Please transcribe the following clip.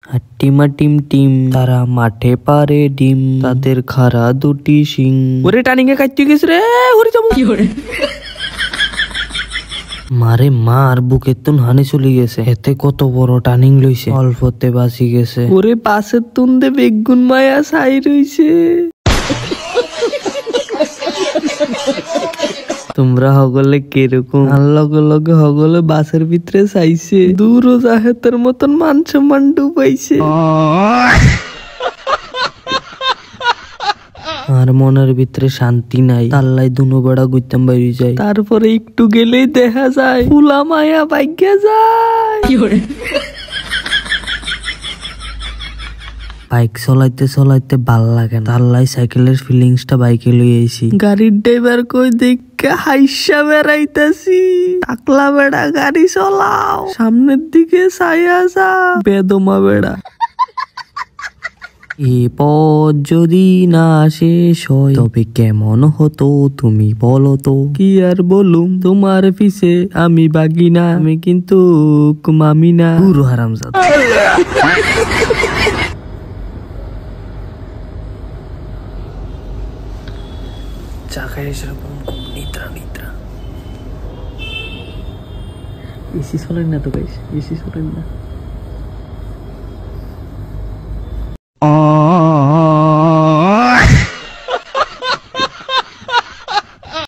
হাট্টিমা team team, তারা মাঠে পারে ডিম, তাদের খাড়া দুটি শিং। ওরে টার্নিং এ কাটতে গেছে রে, ওরে যাবো মারে মার বুকের তুন হানি চলে গেছে। এতে কত বড় টার্নিং লইছে, অল্পতে বাঁচি গেছে। ওরে পাশের তুন দে বেগুন মায়া ছাই রইছে। তোমরা হগলে কিরকম? লগে লগে হগলে বাসের ভিতরে চাইছে, দূর জাহেতের মতন মান সম্মান ডুবাইছে। আর মনের ভিতরে শান্তি নাই, তাল্লাই দুনো বেড়া গুইতাম বাইরে যায়। তারপরে একটু গেলেই দেখা যায় ফুলা মায়া ভাগ্যে যায়। বাইক চলাইতে চলাইতে ভাল লাগে না, তাল্লাই সাইকেলের ফিলিংসটা বাইকে লই আইছি। গাড়ির ড্রাইভার কই দেখে হাইসা বেড়াইতাছি, টাকলা বেড়া গাড়ি চলাও, সামনের দিকে ছায়া যা বেদমা বেড়া। এ পথ যদি না শেষ হয় তবে কেমন হতো তুমি বলো তো? কি আর বলুম, তোমার পিছে আমি বাগি না, আমি কিন্তু মামি না। পুরো হারামজাদা। চা খাই সেরকম নিদ্রা নিদ্রা। এসি চলেন না তো গাইস, এসি চলেন না।